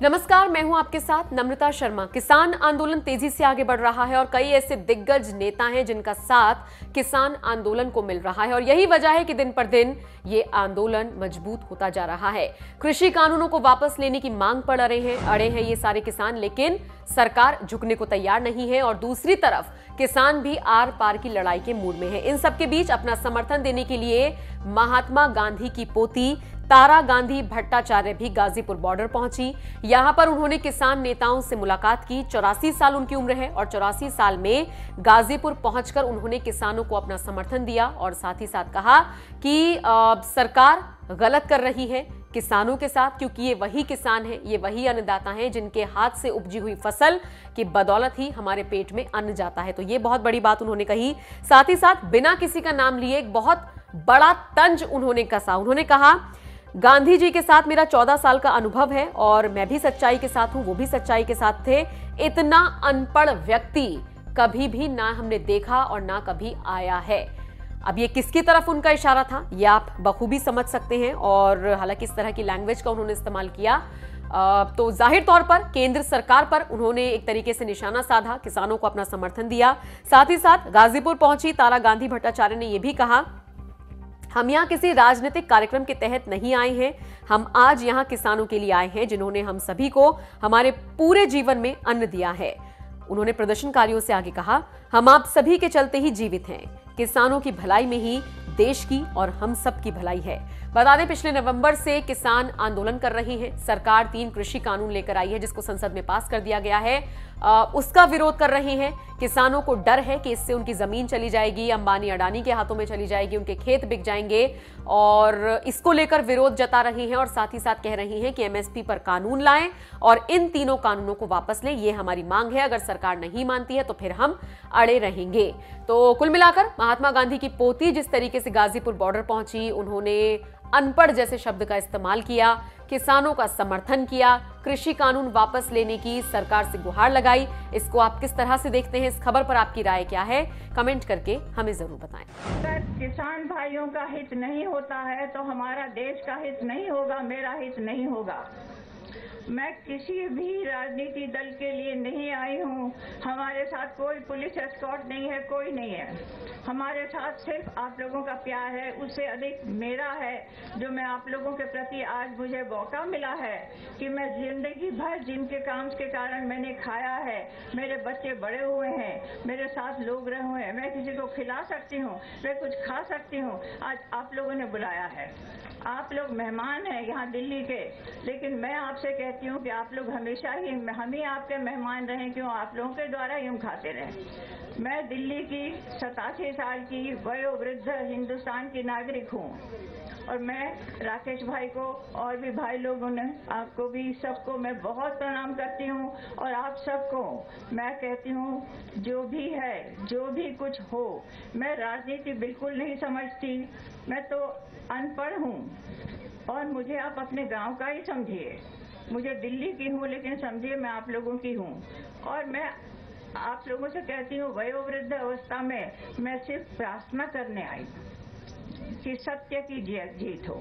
नमस्कार, मैं हूं आपके साथ नम्रता शर्मा। किसान आंदोलन तेजी से आगे बढ़ रहा है और कई ऐसे दिग्गज नेता हैं जिनका साथ किसान आंदोलन को मिल रहा है और यही वजह है कि दिन पर दिन ये आंदोलन मजबूत होता जा रहा है। कृषि कानूनों को वापस लेने की मांग पर अड़े हैं ये सारे किसान, लेकिन सरकार झुकने को तैयार नहीं है और दूसरी तरफ किसान भी आर पार की लड़ाई के मूड में है। इन सबके बीच अपना समर्थन देने के लिए महात्मा गांधी की पोती तारा गांधी भट्टाचार्य भी गाजीपुर बॉर्डर पहुंची। यहां पर उन्होंने किसान नेताओं से मुलाकात की। 84 साल उनकी उम्र है और 84 साल में गाजीपुर पहुंचकर उन्होंने किसानों को अपना समर्थन दिया और साथ ही साथ कहा कि सरकार गलत कर रही है किसानों के साथ, क्योंकि ये वही किसान हैं, ये वही अन्नदाता हैं जिनके हाथ से उपजी हुई फसल की बदौलत ही हमारे पेट में अन्न जाता है। तो ये बहुत बड़ी बात उन्होंने कही। साथ ही साथ बिना किसी का नाम लिए एक बहुत बड़ा तंज उन्होंने कसा। उन्होंने कहा, गांधी जी के साथ मेरा 14 साल का अनुभव है और मैं भी सच्चाई के साथ हूं, वो भी सच्चाई के साथ थे। इतना अनपढ़ व्यक्ति कभी भी ना हमने देखा और ना कभी आया है। अब ये किसकी तरफ उनका इशारा था ये आप बखूबी समझ सकते हैं और हालांकि इस तरह की लैंग्वेज का उन्होंने इस्तेमाल किया तो जाहिर तौर पर केंद्र सरकार पर उन्होंने एक तरीके से निशाना साधा, किसानों को अपना समर्थन दिया। साथ ही साथ गाजीपुर पहुंची तारा गांधी भट्टाचार्य ने यह भी कहा, हम यहाँ किसी राजनीतिक कार्यक्रम के तहत नहीं आए हैं, हम आज यहाँ किसानों के लिए आए हैं जिन्होंने हम सभी को हमारे पूरे जीवन में अन्न दिया है। उन्होंने प्रदर्शनकारियों से आगे कहा, हम आप सभी के चलते ही जीवित हैं, किसानों की भलाई में ही देश की और हम सब की भलाई है। बता दें, पिछले नवंबर से किसान आंदोलन कर रही है। सरकार 3 कृषि कानून लेकर आई है जिसको संसद में पास कर दिया गया है। उसका विरोध कर रहे हैं। किसानों को डर है कि इससे उनकी जमीन चली जाएगी, अंबानी अडानी के हाथों में चली जाएगी, उनके खेत बिक जाएंगे और इसको लेकर विरोध जता रही हैं और साथ ही साथ कह रही हैं कि एमएसपी पर कानून लाएं और इन तीनों कानूनों को वापस लें। ये हमारी मांग है। अगर सरकार नहीं मानती है तो फिर हम अड़े रहेंगे। तो कुल मिलाकर महात्मा गांधी की पोती जिस तरीके से गाजीपुर बॉर्डर पहुंची, उन्होंने अनपढ़ जैसे शब्द का इस्तेमाल किया, किसानों का समर्थन किया, कृषि कानून वापस लेने की सरकार से गुहार लगाई। इसको आप किस तरह से देखते हैं? इस खबर पर आपकी राय क्या है? कमेंट करके हमें जरूर बताएं। अगर किसान भाइयों का हित नहीं होता है तो हमारा देश का हित नहीं होगा, मेरा हित नहीं होगा। मैं किसी भी राजनीति दल के लिए नहीं आई हूँ। हमारे साथ कोई पुलिस एस्कॉर्ट नहीं है, कोई नहीं है। हमारे साथ सिर्फ आप लोगों का प्यार है, उससे अधिक मेरा है, जो मैं आप लोगों के प्रति आज मुझे मौका मिला है कि मैं जिंदगी भर जिनके काम के कारण मैंने खाया है, मेरे बच्चे बड़े हुए हैं, मेरे साथ लोग रहे हुए हैं, मैं किसी को खिला सकती हूँ, मैं कुछ खा सकती हूँ। आज आप लोगों ने बुलाया है, आप लोग मेहमान हैं यहाँ दिल्ली के, लेकिन मैं आपसे कहती हूँ कि आप लोग हमेशा ही हम ही आपके मेहमान रहें, क्यों आप लोगों के द्वारा ही हम खाते रहें। मैं दिल्ली की 87 साल की वयोवृद्ध हिंदुस्तान की नागरिक हूँ और मैं राकेश भाई को और भी भाई लोगों ने आपको भी सबको मैं बहुत प्रणाम करती हूँ और आप सबको मैं कहती हूँ, जो भी है, जो भी कुछ हो, मैं राजनीति बिल्कुल नहीं समझती, मैं तो अनपढ़ हूँ और मुझे आप अपने गांव का ही समझिए। मुझे दिल्ली की हूँ लेकिन समझिए मैं आप लोगों की हूँ और मैं आप लोगों से कहती हूँ, वयोवृद्ध अवस्था में मैं सिर्फ प्रार्थना करने आई कि सत्य की जीत हो।